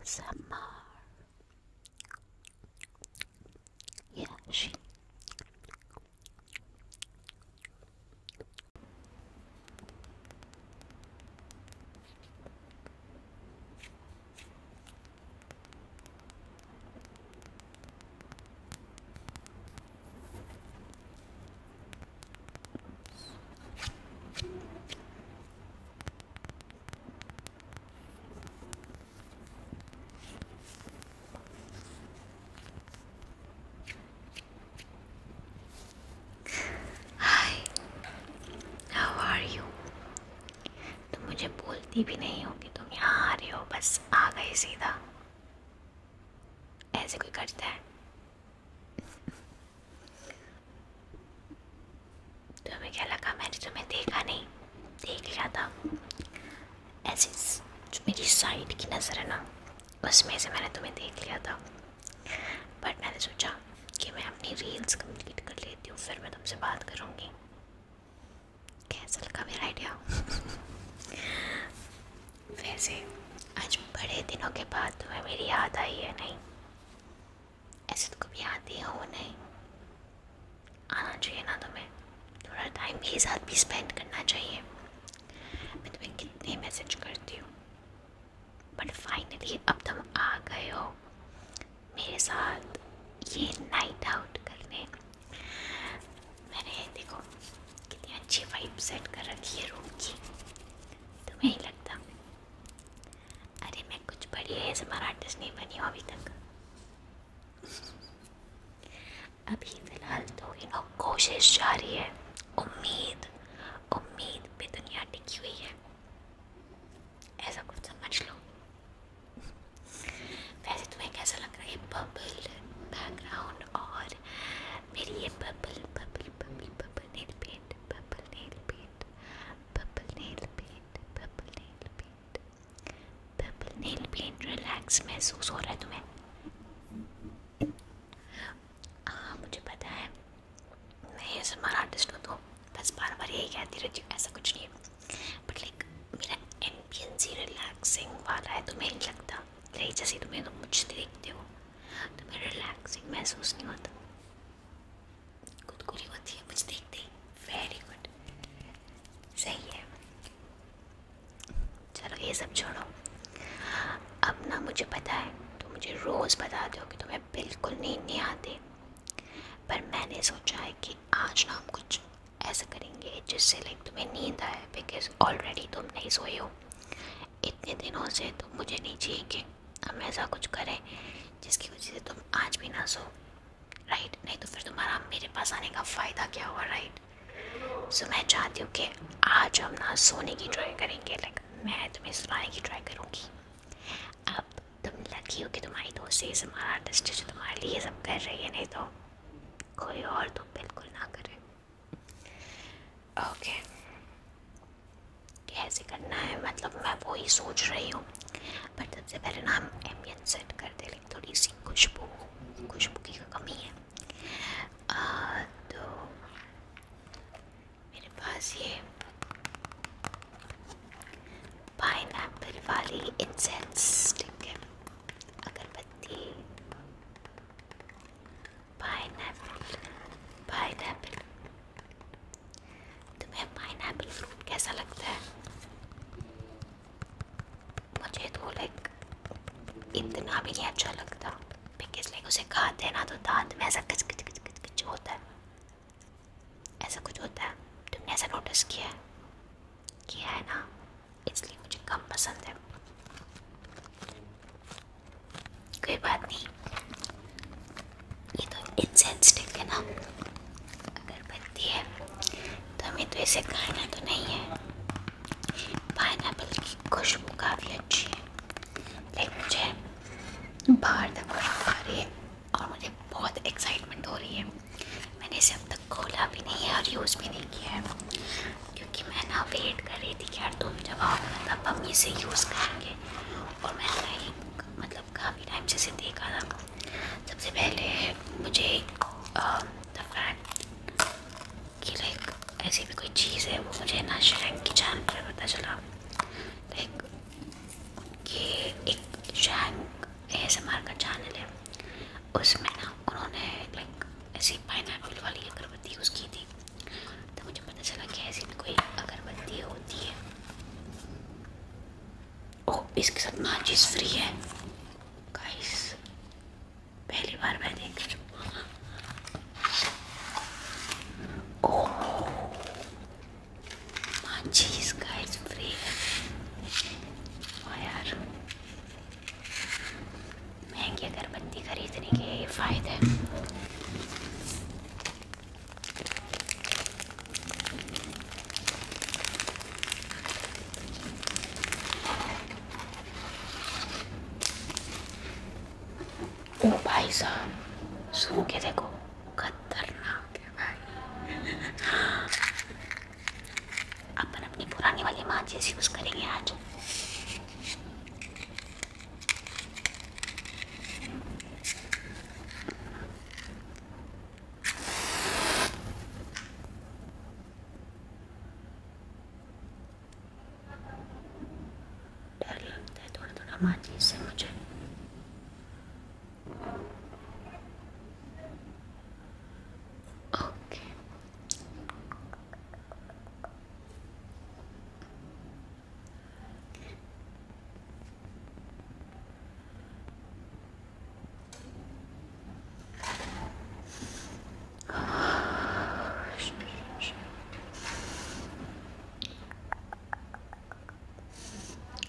ASMR. Yeah, she. Hi, how are you? तुम मुझे बोलती भी नहीं हो कि तुम यहाँ आ रहे हो, बस आ गए सीधा। ऐसे कोई करता है? तुम्हें क्या लगा मैंने तुम्हें देखा नहीं? देख लिया था। ऐसे जो मेरी साइड की नज़र है ना, उसमें से मैंने तुम्हें देख लिया था। बट मैंने सोचा कि मैं अपनी रील्स कंप्लीट कर लेती हूँ, फिर मैं तुमसे बात करूँगी। कैसा लगा मेरा आइडिया? वैसे आज बड़े दिनों के बाद तुम्हें मेरी याद आई है नहीं? ऐसे तो कभी आती हो नहीं? आना चाहिए ना तुम्हें, थोड़ा टाइम मेरे साथ भी स्पेंड करना चाहिए। मैं तुम्हें कितने मैसेज करती हूँ, बट फाइनली अब तुम आ गए हो मेरे साथ ये नाइट आउट करने। मैंने देखो कितनी अच्छी वाइब सेट कर रखी है रूम की, तुम्हें नहीं लगता? अरे मैं कुछ बड़ी ASMR आर्टिस्ट नहीं बनी हूँ अभी तक। अभी फ़िलहाल तो कोशिश जारी है। उम्मीद पे दुनिया टिकी हुई है, ऐसा कुछ समझ लो। वैसे तुम्हें कैसा लग रहा है बबल बैकग्राउंड और मेरी ये bubble bubble bubble bubble nail paint, bubble nail paint, bubble nail paint, bubble nail paint, bubble nail paint. Relax महसूस हो रहा है तुम्हें? हाँ मुझे पता है, मैं ASMR आर्टिस्ट हूँ तो बस बार बार यही कहती रहती हूँ, ऐसा कुछ नहीं है। बट लाइक मेरा एम्बियंस ही रिलैक्सिंग वाला है, तुम्हें नहीं लगता? लाइक जैसे तुम्हें तुम मुझे देखते हो तुम्हें रिलैक्सिंग महसूस नहीं होता? गुदगुदी होती है मुझे देखते ही। वेरी गुड, सही है। चलो ये सब छोड़ो, अब ना मुझे पता है तुम मुझे रोज़ बताते हो कि तुम्हें बिल्कुल नींद नहीं आती, पर मैंने सोचा है कि आज ना हम कुछ ऐसा करेंगे जिससे लाइक तुम्हें नींद आए, बिकॉज ऑलरेडी तुम नहीं सोए हो इतने दिनों से। तो मुझे नहीं चाहिए कि हम ऐसा कुछ करें जिसकी वजह से तुम आज भी ना सो, राइट? नहीं तो फिर तुम्हारा मेरे पास आने का फ़ायदा क्या हुआ, राइट? सो मैं चाहती हूँ कि आज हम ना सोने की ट्राई करेंगे, लाइक मैं तुम्हें सुनाने की ट्राई करूँगी। अब तुम लकी हो कि तुम्हारी दोस्त ASMR आर्टिस्ट है जो तुम्हारे लिए ये सब कर रही है, नहीं तो कोई और तो बिल्कुल ना करे। ओके, कैसे करना है मतलब मैं वो ही सोच रही हूँ, बट सबसे पहले ना हम एम्बियंस सेट कर दे, लाइक थोड़ी सी खुशबू की कमी है। तो मेरे पास ये पाइनएप्पल वाली इंसेंस स्टिक है, अगरबत्ती। पाइनएप्पल तुम्हें पाइनएप्पल फ्रूट कैसा लगता है? मुझे तो लाइक इतना भी नहीं अच्छा लगता, बिकॉज लाइक उसे खाते हैं ना तो दांत में ऐसा कच कच कच कच कच होता है, ऐसा कुछ होता है। तुमने ऐसा नोटिस किया है ना? इसलिए मुझे कम पसंद है। कोई बात नहीं, ये तो इंसेंस स्टिक है ना, अगरबत्ती है, तो हमें तो इसे खाना तो नहीं है। पाइनएप्पल की खुशबू काफ़ी अच्छी है, लाइक मुझे बाहर तक खुशबू आ रही है और मुझे बहुत एक्साइटमेंट हो रही है। मैंने इसे अब तक खोला भी नहीं है और यूज़ भी नहीं किया है, क्योंकि मैं ना वेट कर रही थी कि यार तुम जब आओगे तब हम इसे यूज़ करेंगे। और मैंने मतलब काफ़ी टाइम से इसे देखा था। सबसे पहले मुझे द फैक्ट कि लाइक ऐसी भी कोई चीज़ है वो मुझे ना शैंक उसमें ना उन्होंने लाइक ऐसी पाइनएप्पल वाली अगरबत्ती यूज़ की थी, तो मुझे पता चला कि ऐसी भी कोई अगरबत्ती होती है। ओह, इसके साथ माचिस फ्री है गाइस, पहली बार मैं देख रही हूँ। ओह, माचिस गाइस फ्री है। वाह यार, महंगी अगरबत्ती खरीदने के ये फ़ायदे हैं। ओ भाई साहब, सुन के देखो, खतरनाक है भाई। अपन अपनी पुरानी वाली माचिस यूज़ करेंगे आज। डर लगता है थोड़ा थोड़ा माचिस से मुझे। ओके,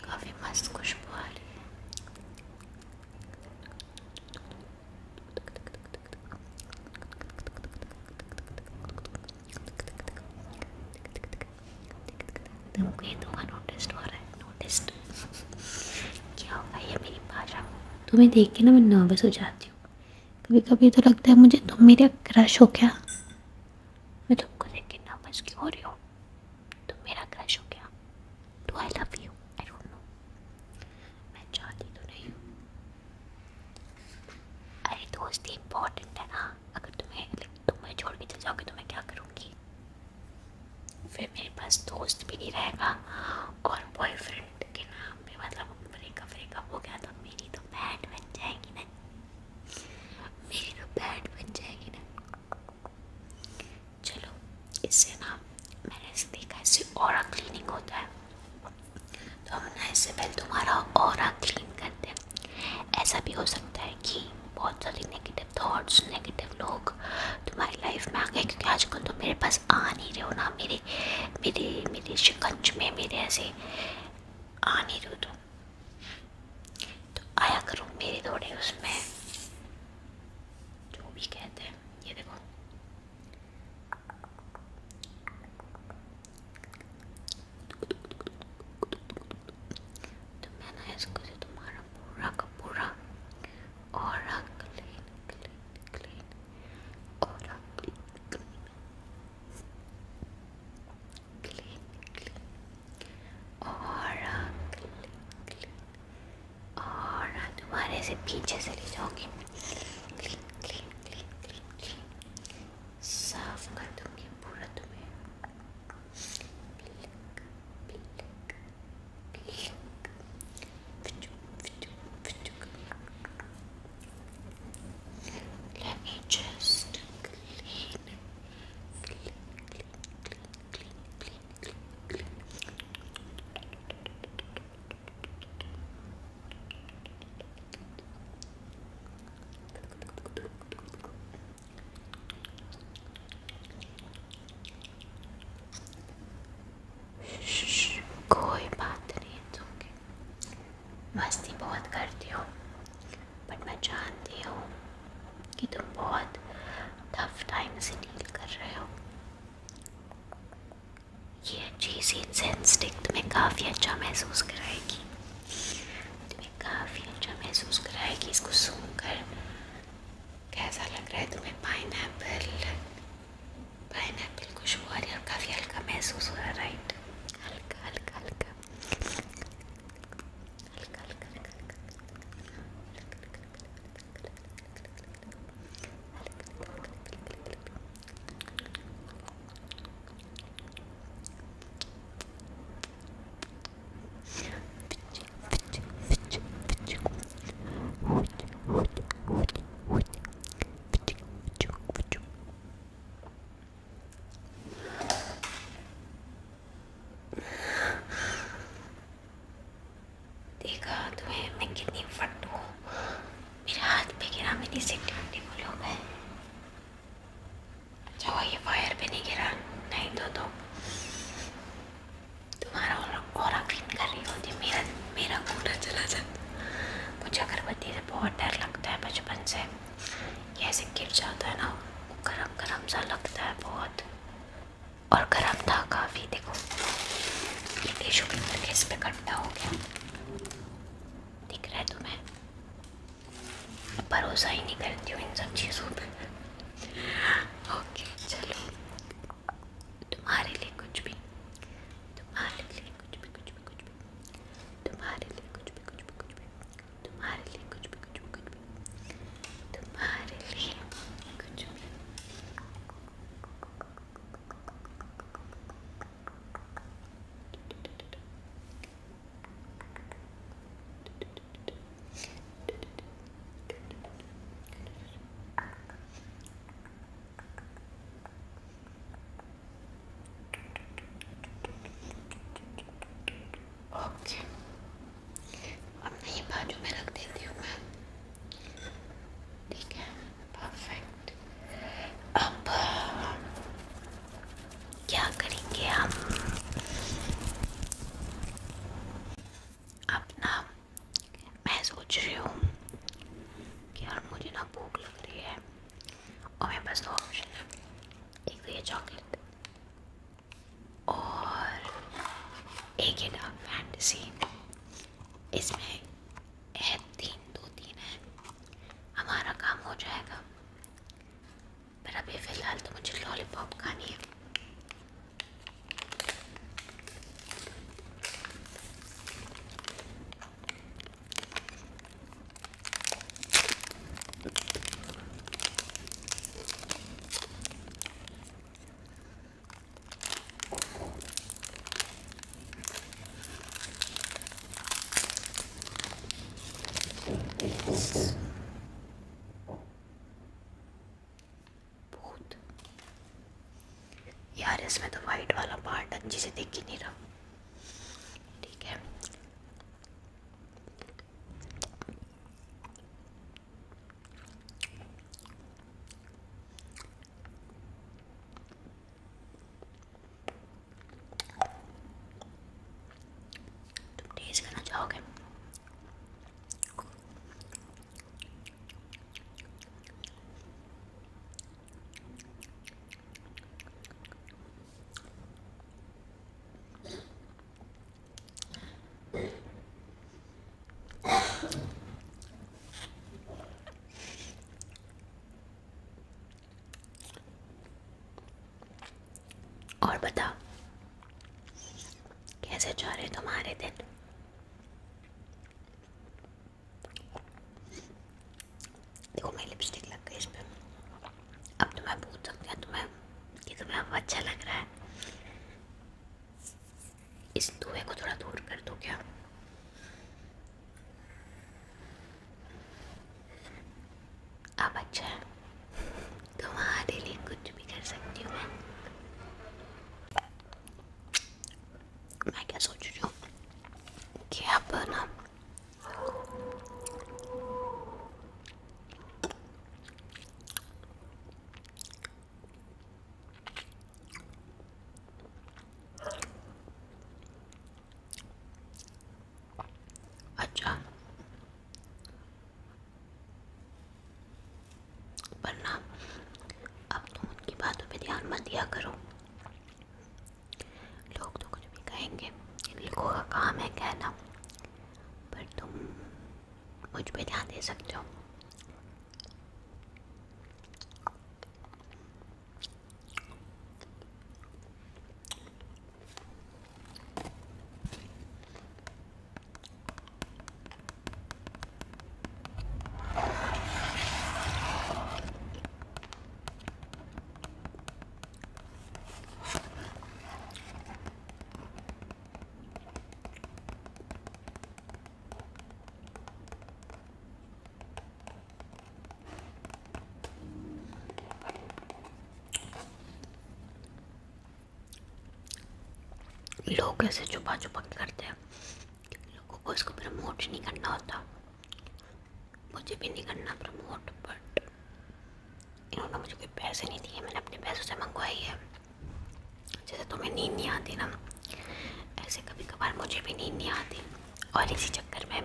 काफ़ी मस्त खुशबू आ रही है। तुमको ये धुआं नोटिस हो रहा है? नोटिस क्या होगा ये मेरी भाषा? तुम्हें देख के ना मैं नर्वस हो जाती हूँ। कभी कभी तो लगता है मुझे तुम मेरा क्रश हो क्या? मैं तुमको देख के नर्वस क्यों हो रही हूँ? तुम मेरा क्रश हो क्या? Do I love you? I don't know, मैं चाहती तो नहीं हूँ। अरे दोस्ती इम्पोर्टेंट है ना, अगर तुम्हें छोड़ के चल जाओगे तो मैं क्या करूँगी? फिर मेरे पास दोस्त भी नहीं रहेगा, और बॉयफ्रेंड के नाम पे मतलब ब्रेकअप हो गया तो मेरी तो बैंड बन जाएगी ना, मेरी तो बैंड बन जाएगी ना। चलो, इससे ना मैंने ऐसे देखा, इससे ऑरा क्लीनिंग होता है, तो हम ना इससे पहले तुम्हारा ऑरा क्लीन करते हैं। ऐसा भी हो सकता है कि बहुत सारे नेगेटिव थॉट्स, नेगेटिव लोग तुम्हारी लाइफ में आ गए, क्योंकि आजकल तो मेरे पास आ नहीं रहे हो ना, मेरे मेरे मेरे शिकंज में, मेरे ऐसे आ नहीं रहे हो, तो आया करो मेरे थोड़े उसमें, जो भी कहते हैं। ये देखो, तो मैं ना इसको से तुम्हारा पूरा का पूरा aura clean clean clean, aura clean clean clean, aura clean clean, aura तुम्हारे से पीछे से ले जाओगी, clean clean clean clean clean, साफ कर दूंगी पूरा तुम्हें। पिलक पिलक पिलक, फिचुक फिचुक फिचुक। Let me just clean clean clean clean clean clean clean clean। कोई बात नहीं, तुमके मस्ती बहुत करती हो, बट मैं जानती हूँ कि तुम बहुत टफ टाइम से डील कर रहे हो। ये अच्छी सी इंसेंस स्टिक तुम्हें काफ़ी अच्छा महसूस कराएगी, तुम्हें काफ़ी अच्छा महसूस कराएगी। इसको सूंघकर कैसा लग रहा है तुम्हें? पाइनएप्पल, पाइनएप्पल खुशबू आ रही है और काफ़ी हल्का महसूस हो रहा है, राइट? हल्का हल्का हल्का हल्का हल्का हल्का। बहुत डर लगता है बचपन से, ये ऐसे गिर जाता है ना, गरम गरम सा लगता है बहुत, और गरम था काफ़ी। देखो ये टिश्यू पेपर किस पे इकट्ठा हो गया, दिख रहा है तुम्हें? भरोसा ही नहीं करती हूँ इन सब चीज़ों पे। ओके चलो, तुम्हारे लिए कुछ भी, तुम्हारे लिए कुछ भी, कुछ भी, कुछ भी, तुम्हारे लिए कुछ भी, कुछ भी, कुछ भी, तुम्हारे लिए कुछ भी, कुछ भी, कुछ भी, तुम्हारे लिए कुछ भी। ओके, अब ये बाजू में रख देती हूँ मैं, ठीक है, परफेक्ट। अब क्या करेंगे हम, अब ना मैं सोच रही हूँ कि यार मुझे ना भूख लग रही है, और मेरे पास दो ऑप्शन है, एक तो ये चॉकलेट और एक ये डार्क फैंटेसी। इसमें है दो तीन है, हमारा काम हो जाएगा, पर अभी फ़िलहाल तो मुझे लॉलीपॉप खानी है। भूत यार, इसमें तो वाइट वाला पार्ट अच्छे से दिख ही नहीं रहा, ठीक है। तुम टेस्ट करना चाहोगे? और बता, कैसे जा रहे तुम्हारे दिन? देखो मेरी लिपस्टिक लग गई इस पे। अब तुम्हें पूछ सकते हैं तुम्हें कि तुम्हें अब अच्छा लग रहा है, इस धुएं को थोड़ा दूर कर दो क्या? अब अच्छा है, तुम्हारे लिए कुछ भी कर सकती हूँ मैं क्या सोच रही हूँ कि अब ना अच्छा, पर ना अब तुम उनकी बातों पे ध्यान मत दिया करो, लोग तो कुछ भी कहेंगे, इन लोगों का काम है कहना, पर तुम मुझ पे ध्यान दे सकते हो। लोग ऐसे छुपा छुपा के करते हैं, लोगों को इसको प्रमोट नहीं करना होता, मुझे भी नहीं करना प्रमोट, बट इन्होंने मुझे कोई पैसे नहीं दिए, मैंने अपने पैसों से मंगवाई है। जैसे तुम्हें नींद नहीं आती ना, ऐसे कभी कभार मुझे भी नींद नहीं आती, और इसी चक्कर में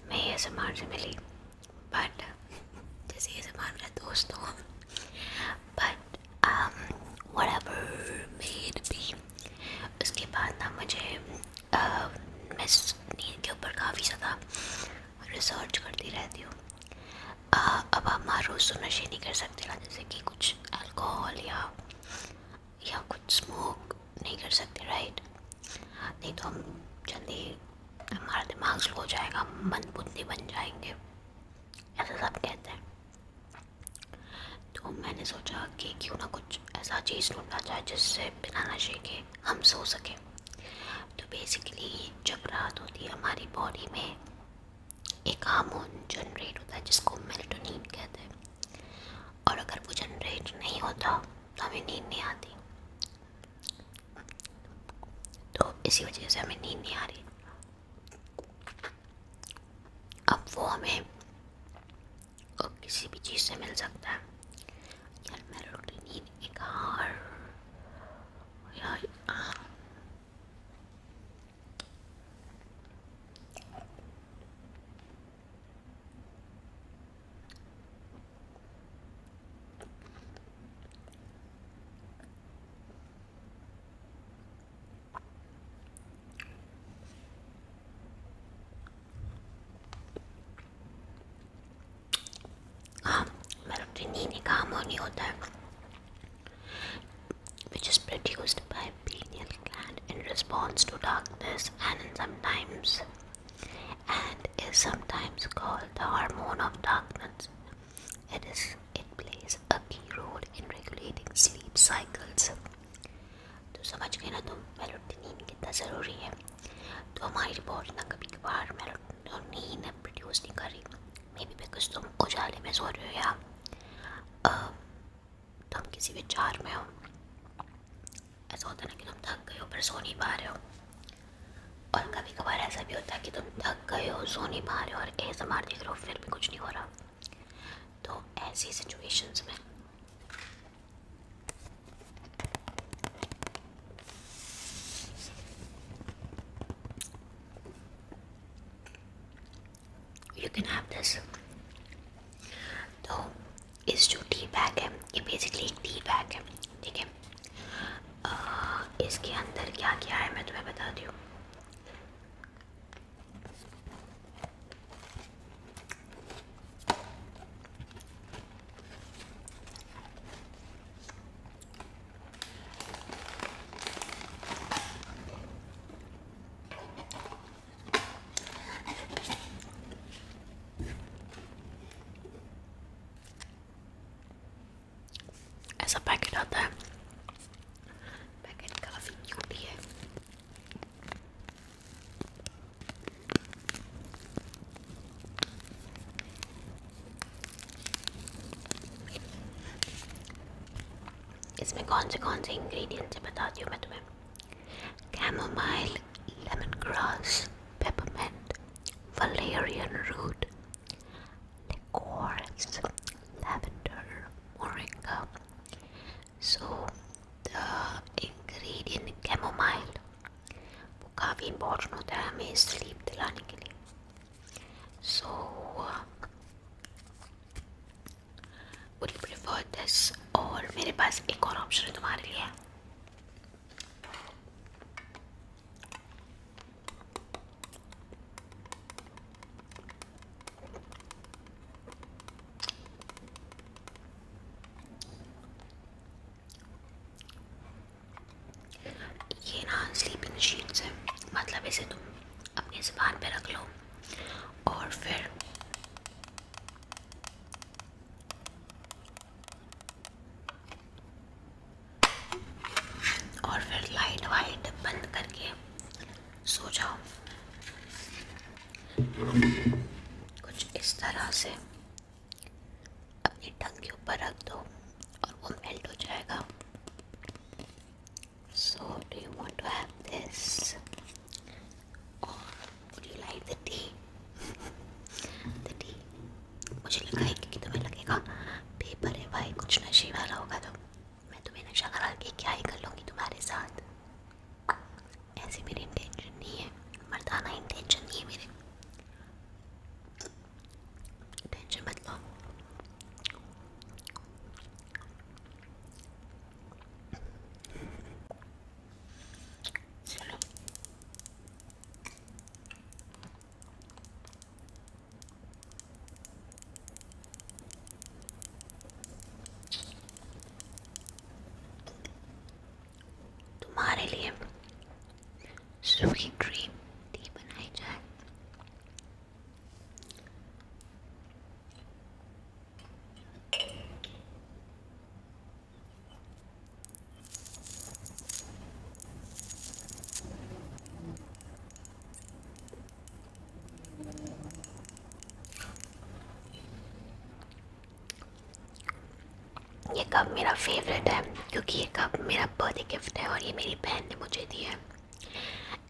मैं ASMR से मिली, दोस्तों, but whatever may it be। उसके बाद ना मुझे मैं नींद के ऊपर काफ़ी ज़्यादा रिसर्च करती रहती हूँ। अब हम हर रोज़ तो नशे नहीं कर सकते ना, जैसे कि कुछ अल्कोहल या कुछ स्मोक नहीं कर सकते, राइट? नहीं तो हम जल्दी हमारा दिमाग स्लो हो जाएगा, मन बुद्धि बन जाएंगे, ऐसा सब कहते हैं। तो मैंने सोचा कि क्यों ना कुछ ऐसा चीज़ ढूंढा जाए जिससे बिना नशे के हम सो सकें। तो बेसिकली जब रात होती है हमारी बॉडी में एक हार्मोन जनरेट होता है जिसको मेलाटोनिन कहते हैं, और अगर वो जनरेट नहीं होता तो हमें नींद नहीं आती। तो इसी वजह से हमें नींद नहीं आ रही। अब वो हमें किसी भी चीज़ से मिल सकता है। यार मेलाटोनिन एक हार यार मेलाटोनिन एक हार्मोन होता है which is produced by pineal gland in response to darkness and is sometimes called the hormone of darkness. It plays a key role in regulating sleep cycles. तो समझ गए ना तुम मेलाटोनिन कितना ज़रूरी है। तो हमारी बॉडी ना कभी कभार मेलाटोनिन प्रोड्यूस नहीं कर रही, मे बी बिकॉज तुम उजाले में सो रहे हो या तुम किसी विचार में हो। ऐसा होता है ना कि तुम थक गए हो पर सो नहीं पा रहे हो, और कभी कभार ऐसा भी होता है कि तुम थक गए हो, सो नहीं पा रहे हो और ASMR देख रहे हो फिर भी कुछ नहीं हो रहा। तो ऐसी सिचुएशंस में यू कैन हैव दिस। तो इस जो टी बैग है ये बेसिकली एक टी बैग है, ठीक है। इसके अंदर क्या क्या है मैं तुम्हें बताती हूँ। ऐसा पैकेट आता है, पैकेट काफ़ी क्यूट है। इसमें कौन से इंग्रेडिएंट्स है बताती हूँ मैं तुम्हें। Chamomile, lemon grass, peppermint, valerian root, licorice, lavender, moringa. So the ingredient chamomile वो काफ़ी इम्पोर्टेंट होता है हमें स्लीप दिलाने के लिए। So would you prefer this? और मेरे पास एक और ऑप्शन है तुम्हारे लिए। ये ना स्लीपिंग शीट्स है, मतलब इसे तुम अपने ज़ुबान पे रख लो और फिर लाइट वाइट बंद करके सो जाओ। कुछ इस तरह से अपनी टंग के ऊपर रख दो और वो मेल्ट हो जाएगा। So do you want to have this or would you like the tea? The tea मुझे लगा है कि तुम्हें लगेगा पेपर है भाई, कुछ नशे वाला होगा तो मैं तुम्हें नशा करा के क्या ही कर लूँगी तुम्हारे साथ। ऐसी मेरी इंटेंशन नहीं है, मर्दाना इंटेंशन नहीं है मेरे। टेंशन मत लो। स्वीट क्रीम टी बनाई जाए। ये कप मेरा फेवरेट है क्योंकि ये कप मेरा बर्थडे गिफ्ट है और ये मेरी बहन ने मुझे दिया है।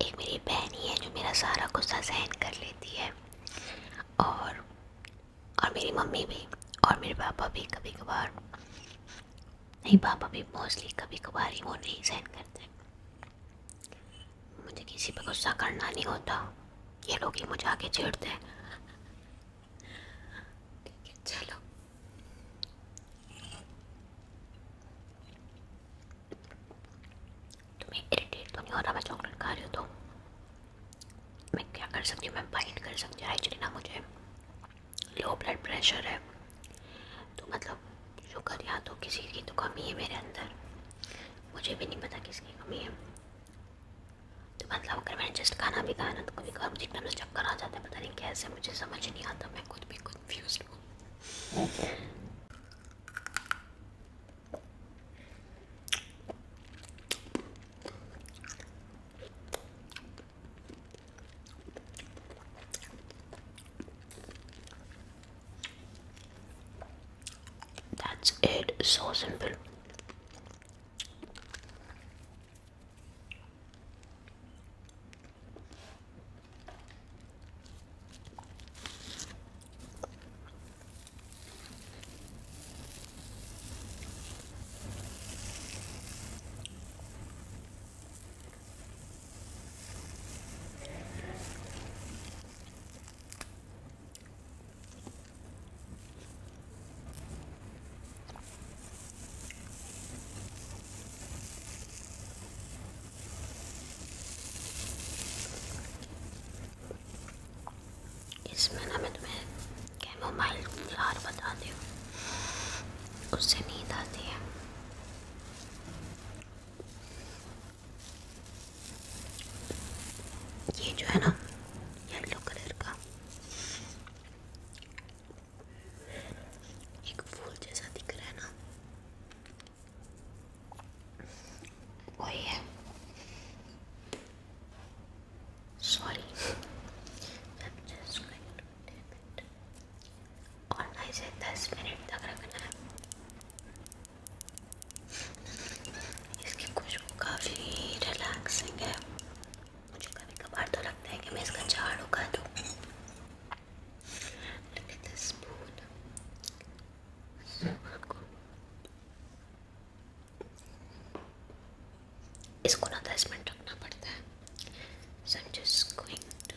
एक मेरी बहन ही है जो मेरा सारा गुस्सा सहन कर लेती है, और मेरी मम्मी भी, और मेरे पापा भी कभी कभार, नहीं पापा भी मोस्टली कभी कभार ही, वो नहीं सहन करते। मुझे किसी पे गुस्सा करना नहीं होता, ये लोग ही मुझे आके छेड़ते हैं। चलो तुम्हें इरिटेट तो नहीं हो रहा मैं चॉकलेट खा रही हूँ? तो मैं क्या कर सकती हूँ, मैं बाइट कर सकती हूँ। एक्चुअली ना मुझे लो ब्लड प्रेशर है, तो मतलब शुगर या तो किसी की तो कमी है मेरे अंदर, मुझे भी नहीं पता किसकी कमी है। तो मतलब अगर मैंने जस्ट खाना भी खाया ना तो कभी कभार मुझे एकदम से चक्कर आ जाता है, पता नहीं कैसे, मुझे समझ नहीं आता, मैं खुद भी कंफ्यूज हूँ। That's it, so simple. इसमें ना मैं तुम्हें कैमोमाइल फ्लावर बताती हूँ, उससे नींद आती है। ये जो है ना येलो कलर का एक फूल जैसा दिख रहा है ना, वही है। सॉरी, और ना इसे 10 मिनट तक रखना है। इसकी खुशबू काफ़ी रिलैक्सिंग है, मुझे कभी कभार तो लगता है कि मैं इसका झाड़ू का दूँ। Look at this spoon. इसको ना 10 मिनट रखना पड़ता है। So I'm just going to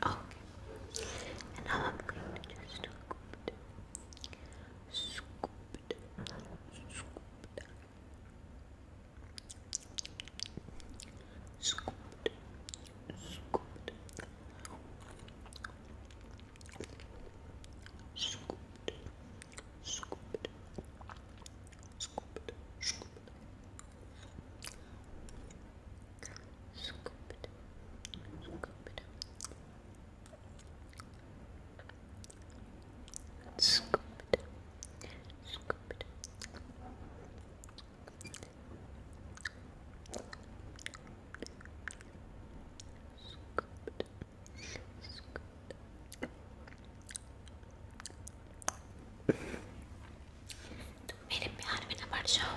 okay, and now I'm going to just scoop it, scoop it, scoop it, scoop it, scoop it, scoop it, scoop it, scoop it, scoop it, scoop it, scoop it, scoop it, scoop it. तुम मेरे प्यार में ना पड़ जाओ।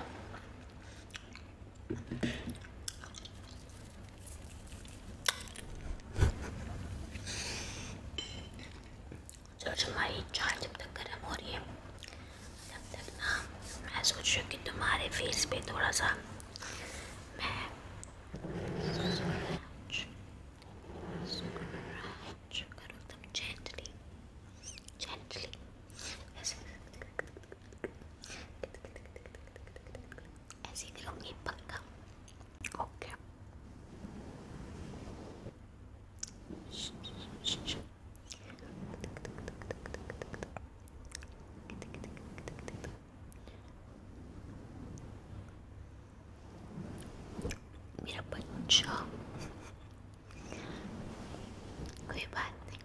जो हमारी चाय जब तक गर्म हो रही है तब तक ना मैं सोच रही हूँ कि तुम्हारे फेस पे थोड़ा सा मैं स्क्रैच करूँ, एकदम जेंटली जेंटली ऐसे ऐसे करूँगी पक्का। ओके कोई बात नहीं।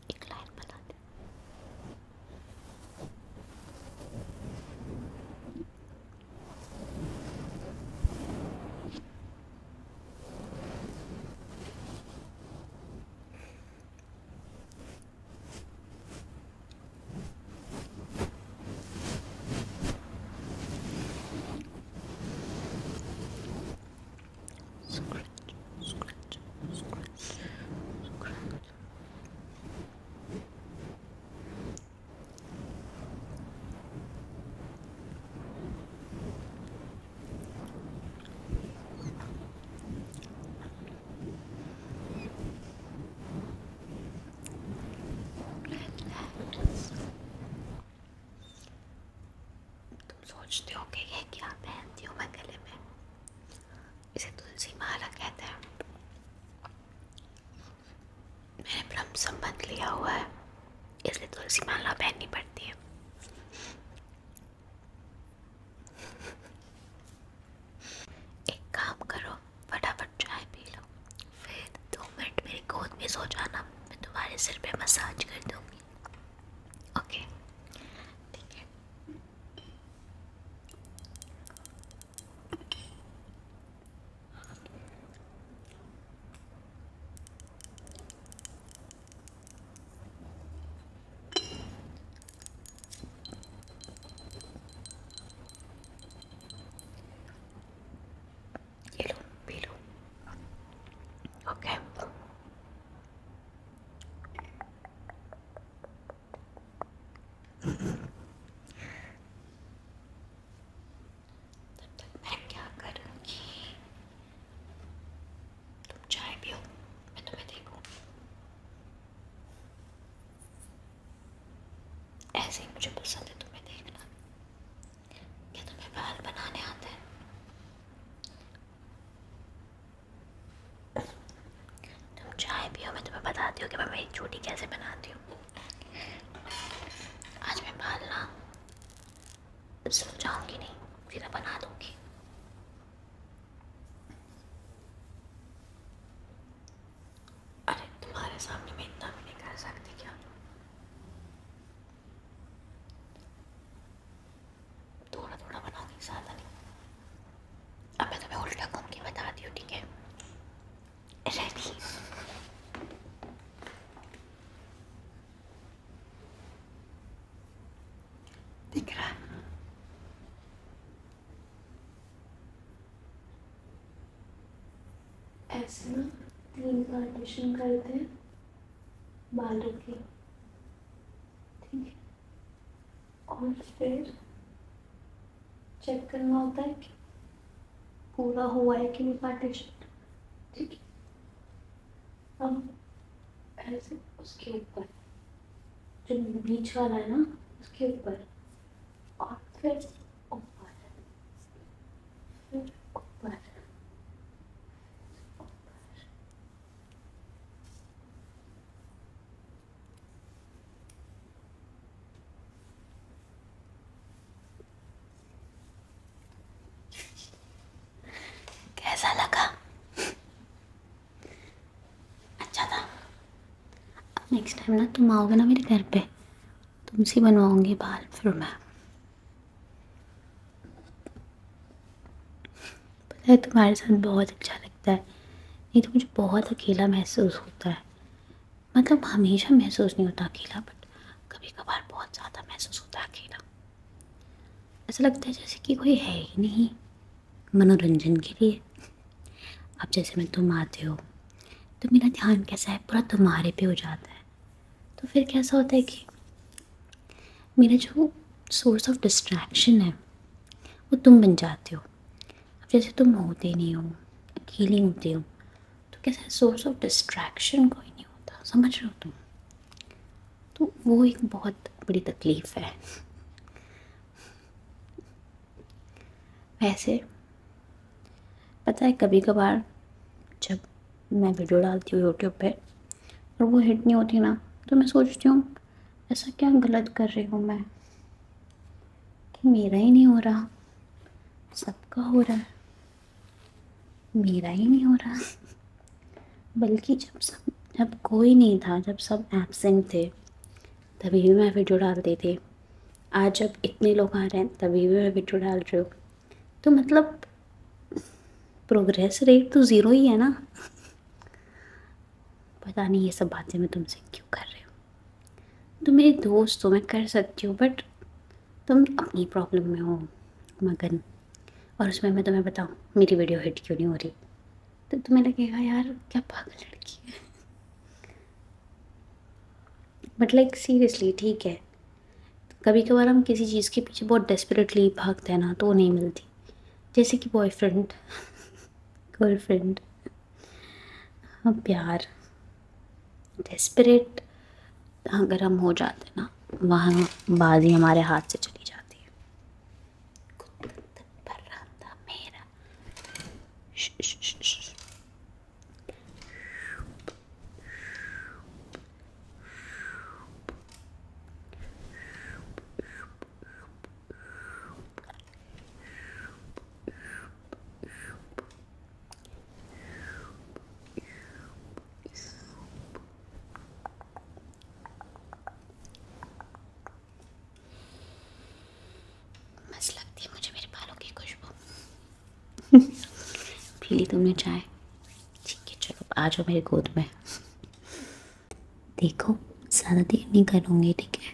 एक लाइन बना दे। सोचते हो कि ये क्या पहनती हूँ मैं गले में? इसे तुलसी माला कहते हैं। मैंने ब्रह्म संबंध लिया हुआ है, इसलिए तुलसी माला पहननी पड़ती है। एक काम करो, फटाफट चाय पी लो, फिर 2 मिनट मेरी गोद में सो जाना, मैं तुम्हारे सिर पे मसाज कर दूंगी। ओके, ठीक है। ये लो, पी लो। ओके, तब तक मैं क्या करूँगी? तुम चाय पियो, मैं तुम्हें देखूँ। ऐसे ही मुझे पसंद है तुम्हें देखना। क्या तुम्हें बाल बनाने आते हैं? तुम चाय पियो, मैं तुम्हें बताती हूँ कि मैं मेरी चोटी कैसे बनाती हूँ। आज मैं बाल ना सुलझाऊंगी नहीं, सीधा बना दूंगी। अरे तुम्हारे सामने मैं इतना भी नहीं कर सकती क्या? थोड़ा थोड़ा बनाऊंगी, ज़्यादा नहीं। अब मैं तुम्हें उल्टा घूम के बताती हूँ, ठीक है? रेडी? दिख रहा है? ऐसे ना 3 पार्टीशन करते हैं बालों की, ठीक है? और फिर चेक करना होता है कि पूरा हुआ है कि नहीं पार्टीशन, ठीक है? अब ऐसे उसके ऊपर, जो बीच वाला है ना, उसके ऊपर, और फिर ऊपर, फिर ऊपर, कैसा लगा? अच्छा था? अब नेक्स्ट टाइम ना तुम आओगे ना मेरे घर पे, तुमसे बनवाऊंगी बाल फिर मैं। पता है तुम्हारे साथ बहुत अच्छा लगता है, नहीं तो मुझे बहुत अकेला महसूस होता है। मतलब हमेशा महसूस नहीं होता अकेला, बट कभी कभार बहुत ज़्यादा महसूस होता है अकेला। ऐसा लगता है जैसे कि कोई है ही नहीं मनोरंजन के लिए। अब जैसे मैं तुम आते हो तो मेरा ध्यान कैसा है पूरा तुम्हारे पे हो जाता है। तो फिर कैसा होता है कि मेरा जो सोर्स ऑफ डिस्ट्रैक्शन है वो तुम बन जाते हो। अब जैसे तुम होते नहीं हो, अकेली होते हो, तो कैसा सोर्स ऑफ डिस्ट्रैक्शन कोई नहीं होता, समझ रहे हो तुम? तो वो एक बहुत बड़ी तकलीफ़ है। वैसे पता है कभी कभार जब मैं वीडियो डालती हूँ यूट्यूब पे और वो हिट नहीं होती ना, तो मैं सोचती हूँ ऐसा क्या गलत कर रही हूँ मैं कि मेरा ही नहीं हो रहा, सबका हो रहा है, मेरा ही नहीं हो रहा। बल्कि जब कोई नहीं था, जब सब एब्सेंट थे, तभी भी मैं वीडियो डालती थी। आज जब इतने लोग आ रहे हैं तभी भी मैं वीडियो डाल रही हूँ। तो मतलब प्रोग्रेस रेट तो ज़ीरो ही है ना। पता नहीं ये सब बातें मैं तुमसे क्यों कर रही हूँ। तुम मेरी दोस्त हो, मैं कर सकती हूँ, बट तुम अपनी प्रॉब्लम में हो मगन। और उसमें मैं तुम्हें बताऊँ मेरी वीडियो हिट क्यों नहीं हो रही, तो तुम्हें लगेगा यार क्या पागल लड़की है। बट लाइक सीरियसली ठीक है, कभी कभार हम किसी चीज़ के पीछे बहुत डेस्परेटली भागते हैं ना, तो वो नहीं मिलती। जैसे कि बॉयफ्रेंड, गर्लफ्रेंड, हाँ प्यार, डेस्परेट अगर हम हो जाते हैं ना, वहाँ बाजी हमारे हाथ से चली जाती है। कुत्ता पर रहता मेरा। मस्त लगती है मुझे मेरे बालों की खुशबू। पी ली तुमने चाय? ठीक है चलो आ जाओ मेरे गोद में। देखो ज़्यादा देर नहीं करूँगी, ठीक है?